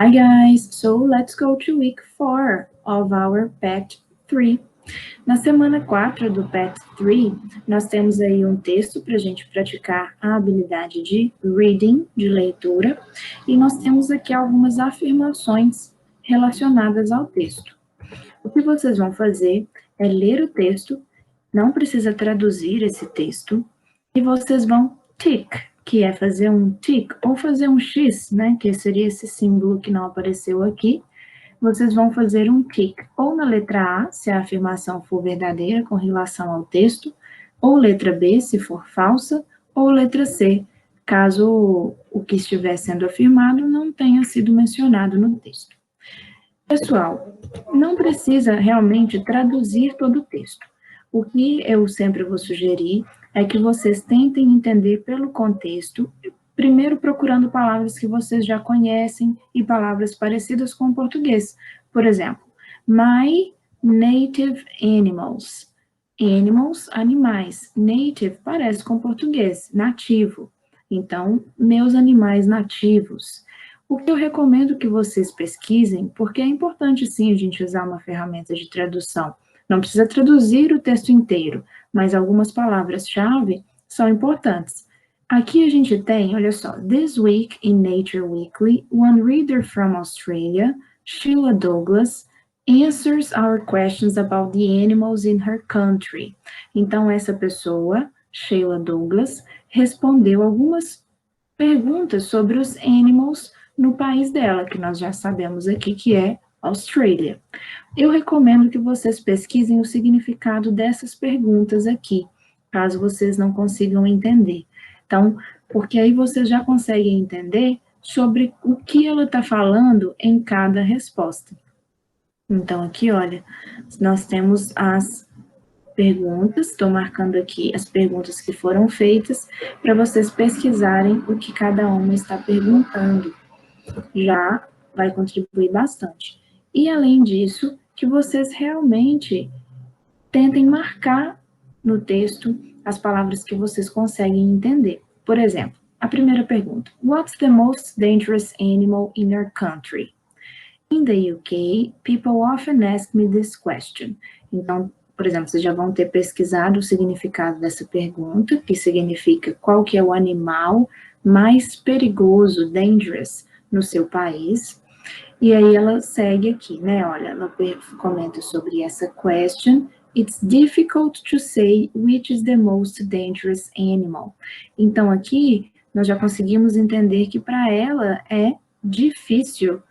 Hi guys, so let's go to week 4 of our PET 3. Na semana 4 do PET 3, nós temos aí um texto para a gente praticar a habilidade de reading, de leitura, e nós temos aqui algumas afirmações relacionadas ao texto. O que vocês vão fazer é ler o texto, não precisa traduzir esse texto, e vocês vão tick, que é fazer um tick, ou fazer um X, né, que seria esse símbolo que não apareceu aqui. Vocês vão fazer um tick, ou na letra A, se a afirmação for verdadeira com relação ao texto, ou letra B, se for falsa, ou letra C, caso o que estiver sendo afirmado não tenha sido mencionado no texto. Pessoal, não precisa realmente traduzir todo o texto. O que eu sempre vou sugerir é que vocês tentem entender pelo contexto, primeiro procurando palavras que vocês já conhecem e palavras parecidas com o português. Por exemplo, my native animals. Animals, animais. Native parece com português, nativo. Então, meus animais nativos. O que eu recomendo que vocês pesquisem, porque é importante sim a gente usar uma ferramenta de tradução. Não precisa traduzir o texto inteiro, mas algumas palavras-chave são importantes. Aqui a gente tem, olha só, This week in Nature Weekly, one reader from Australia, Sheila Douglas, answers our questions about the animals in her country. Então, essa pessoa, Sheila Douglas, respondeu algumas perguntas sobre os animals no país dela, que nós já sabemos aqui que é Austrália. Eu recomendo que vocês pesquisem o significado dessas perguntas aqui, caso vocês não consigam entender. Então, porque aí vocês já conseguem entender sobre o que ela está falando em cada resposta. Então, aqui, olha, nós temos as perguntas, estou marcando aqui as perguntas que foram feitas, para vocês pesquisarem o que cada uma está perguntando. Já vai contribuir bastante. E, além disso, que vocês realmente tentem marcar no texto as palavras que vocês conseguem entender. Por exemplo, a primeira pergunta. What's the most dangerous animal in your country? In the UK, people often ask me this question. Então, por exemplo, vocês já vão ter pesquisado o significado dessa pergunta, que significa qual que é o animal mais perigoso, dangerous, no seu país. E aí ela segue aqui, né? Olha, ela comenta sobre essa question. It's difficult to say which is the most dangerous animal. Então, aqui, nós já conseguimos entender que para ela é difícil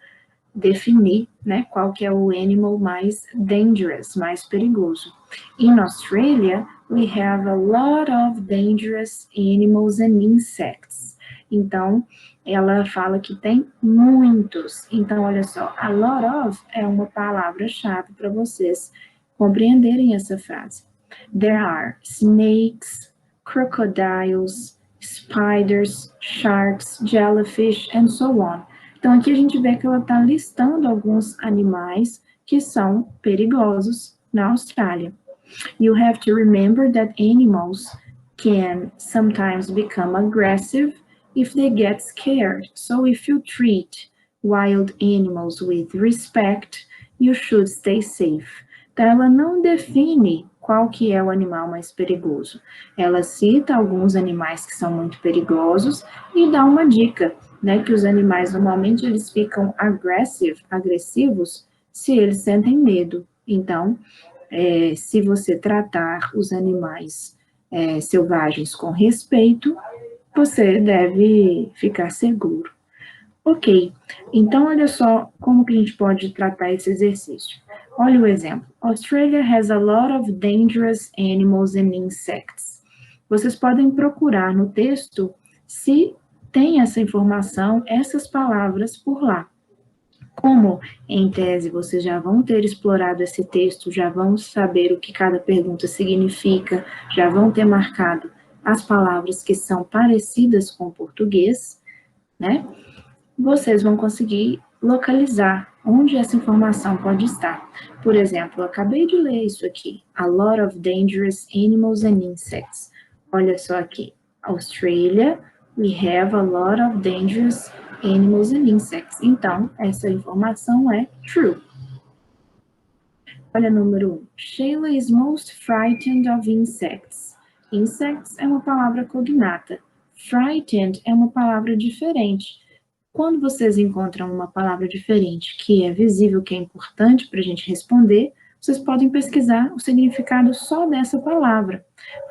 definir, né, qual que é o animal mais dangerous, mais perigoso. In Australia, we have a lot of dangerous animals and insects. Então, ela fala que tem muitos. Então, olha só, a lot of é uma palavra-chave para vocês compreenderem essa frase. There are snakes, crocodiles, spiders, sharks, jellyfish, and so on. Então, aqui a gente vê que ela está listando alguns animais que são perigosos na Austrália. You have to remember that animals can sometimes become aggressive if they get scared. So, if you treat wild animals with respect, you should stay safe. Então, ela não define qual que é o animal mais perigoso. Ela cita alguns animais que são muito perigosos e dá uma dica, né, que os animais normalmente eles ficam agressivos se eles sentem medo. Então, se você tratar os animais selvagens com respeito, você deve ficar seguro. Ok, então olha só como que a gente pode tratar esse exercício. Olha o exemplo. Australia has a lot of dangerous animals and insects. Vocês podem procurar no texto se tem essa informação, essas palavras por lá. Como, em tese, vocês já vão ter explorado esse texto, já vão saber o que cada pergunta significa, já vão ter marcado as palavras que são parecidas com o português, né? Vocês vão conseguir localizar onde essa informação pode estar. Por exemplo, eu acabei de ler isso aqui. A lot of dangerous animals and insects. Olha só aqui. Australia, we have a lot of dangerous animals and insects. Então, essa informação é true. Olha, número 1. Sheila is most frightened of insects. Insects é uma palavra cognata. Frightened é uma palavra diferente. Quando vocês encontram uma palavra diferente que é visível, que é importante para a gente responder, vocês podem pesquisar o significado só dessa palavra.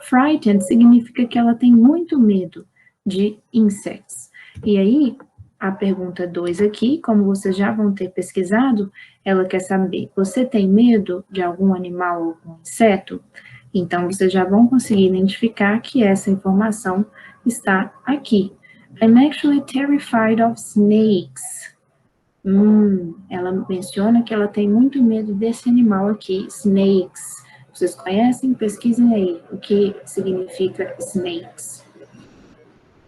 Frightened significa que ela tem muito medo de insects. E aí, a pergunta 2 aqui, como vocês já vão ter pesquisado, ela quer saber, você tem medo de algum animal ou algum inseto? Então, vocês já vão conseguir identificar que essa informação está aqui. I'm actually terrified of snakes. Ela menciona que ela tem muito medo desse animal aqui, snakes. Vocês conhecem? Pesquisem aí o que significa snakes.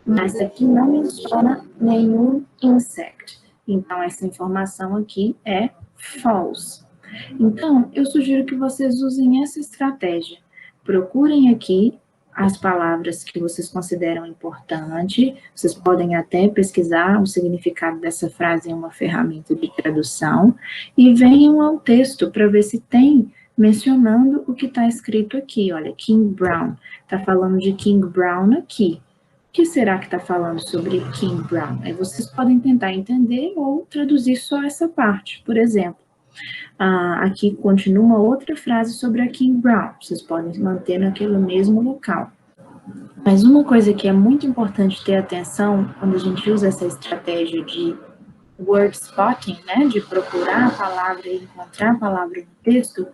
Mas aqui não menciona nenhum insect. Então, essa informação aqui é false. Então, eu sugiro que vocês usem essa estratégia. Procurem aqui as palavras que vocês consideram importante. Vocês podem até pesquisar o significado dessa frase em uma ferramenta de tradução e venham ao texto para ver se tem mencionando o que está escrito aqui. Olha, King Brown. Está falando de King Brown aqui. O que será que está falando sobre King Brown? Aí vocês podem tentar entender ou traduzir só essa parte. Por exemplo, aqui continua uma outra frase sobre a King Brown. Vocês podem manter naquele mesmo local. Mas uma coisa que é muito importante ter atenção quando a gente usa essa estratégia de word spotting, né, de procurar a palavra e encontrar a palavra no texto,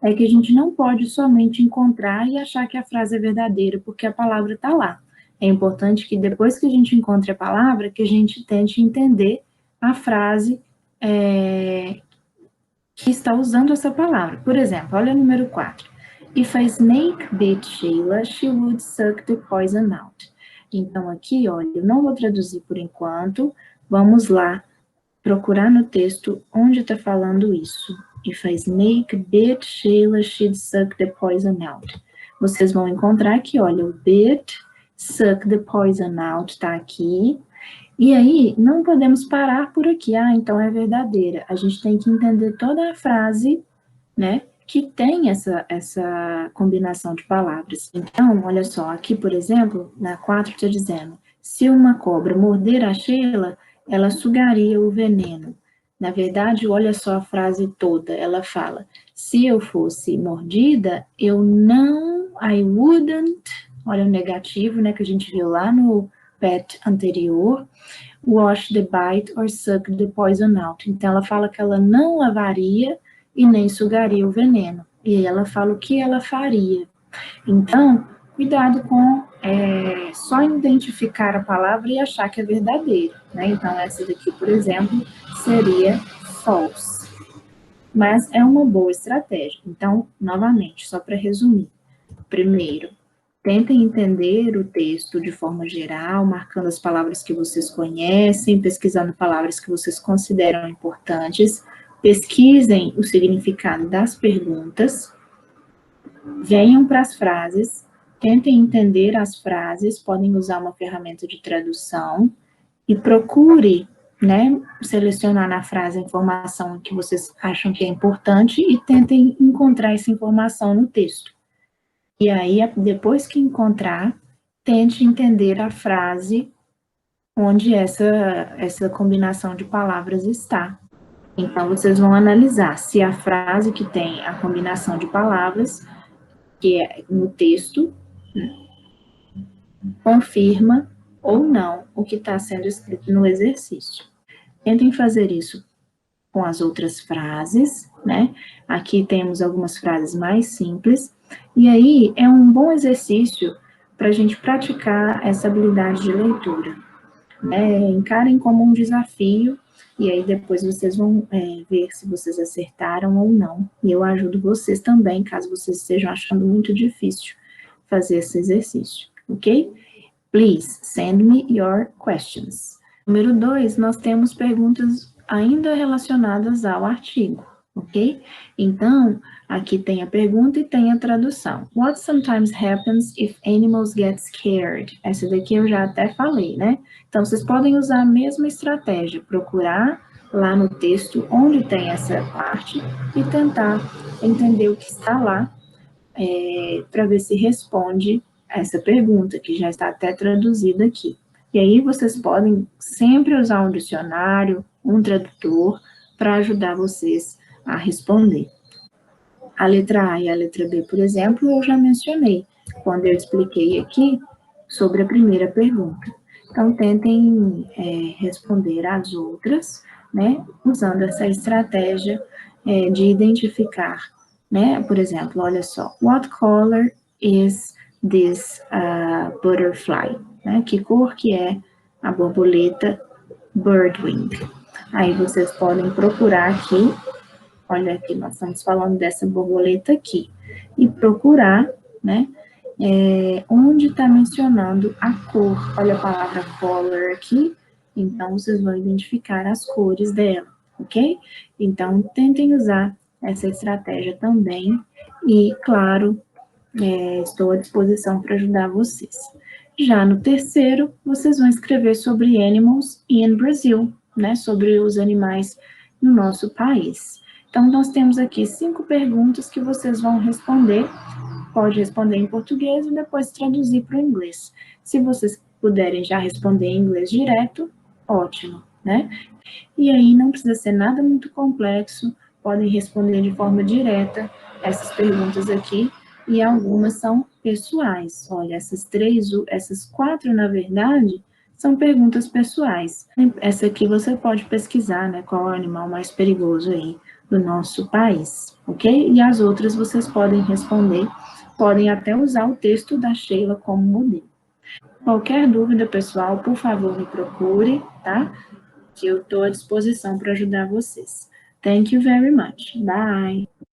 é que a gente não pode somente encontrar e achar que a frase é verdadeira porque a palavra está lá. É importante que depois que a gente encontre a palavra, que a gente tente entender a frase que está usando essa palavra. Por exemplo, olha o número 4. If a snake bit Sheila, she would suck the poison out. Então, aqui, olha, eu não vou traduzir por enquanto. Vamos lá procurar no texto onde está falando isso. If a snake bit Sheila, she'd suck the poison out. Vocês vão encontrar aqui, olha, o bit, suck the poison out está aqui. E aí, não podemos parar por aqui. Então é verdadeira. A gente tem que entender toda a frase, né, que tem essa combinação de palavras. Então, olha só, aqui, por exemplo, na 4 está dizendo, se uma cobra morder a Sheila, ela sugaria o veneno. Na verdade, olha só a frase toda, ela fala, se eu fosse mordida, eu não, I wouldn't, olha o negativo, né, que a gente viu lá no pet anterior, wash the bite or suck the poison out. Então, ela fala que ela não lavaria e nem sugaria o veneno. E ela fala o que ela faria. Então, cuidado com só identificar a palavra e achar que é verdadeira, né? Então, essa daqui, por exemplo, seria false. Mas é uma boa estratégia. Então, novamente, só para resumir. Primeiro, tentem entender o texto de forma geral, marcando as palavras que vocês conhecem, pesquisando palavras que vocês consideram importantes, pesquisem o significado das perguntas, venham para as frases, tentem entender as frases, podem usar uma ferramenta de tradução e procure, né, selecionar na frase a informação que vocês acham que é importante e tentem encontrar essa informação no texto. E aí, depois que encontrar, tente entender a frase onde essa combinação de palavras está. Então, vocês vão analisar se a frase que tem a combinação de palavras, que é no texto, confirma ou não o que está sendo escrito no exercício. Tentem fazer isso com as outras frases, né? Aqui temos algumas frases mais simples, e aí é um bom exercício para a gente praticar essa habilidade de leitura. Encarem como um desafio, e aí depois vocês vão ver se vocês acertaram ou não, e eu ajudo vocês também, caso vocês estejam achando muito difícil fazer esse exercício, ok? Please send me your questions. Número 2, nós temos perguntas ainda relacionadas ao artigo, ok? Então, aqui tem a pergunta e tem a tradução. What sometimes happens if animals get scared? Essa daqui eu já até falei, né? Então, vocês podem usar a mesma estratégia, procurar lá no texto onde tem essa parte e tentar entender o que está lá, para ver se responde essa pergunta, que já está até traduzida aqui. E aí vocês podem sempre usar um dicionário, um tradutor, para ajudar vocês a responder. A letra A e a letra B, por exemplo, eu já mencionei quando eu expliquei aqui sobre a primeira pergunta. Então, tentem responder as outras, né, usando essa estratégia de identificar, né, por exemplo, olha só, what color is this butterfly? Né, que cor que é a borboleta birdwing? Aí vocês podem procurar aqui. Olha aqui, nós estamos falando dessa borboleta aqui. E procurar, né, onde está mencionando a cor. Olha a palavra color aqui, então vocês vão identificar as cores dela, ok? Então, tentem usar essa estratégia também. E, claro, estou à disposição para ajudar vocês. Já no terceiro, vocês vão escrever sobre animals in Brazil, né? Sobre os animais no nosso país. Então, nós temos aqui 5 perguntas que vocês vão responder. Pode responder em português e depois traduzir para o inglês. Se vocês puderem já responder em inglês direto, ótimo, né? E aí não precisa ser nada muito complexo, podem responder de forma direta essas perguntas aqui, e algumas são pessoais. Olha, essas 4, na verdade, são perguntas pessoais. Essa aqui você pode pesquisar, né, qual é o animal mais perigoso aí do nosso país, ok? E as outras vocês podem responder, podem até usar o texto da Sheila como modelo. Qualquer dúvida, pessoal, por favor, me procure, tá? Que eu estou à disposição para ajudar vocês. Thank you very much. Bye.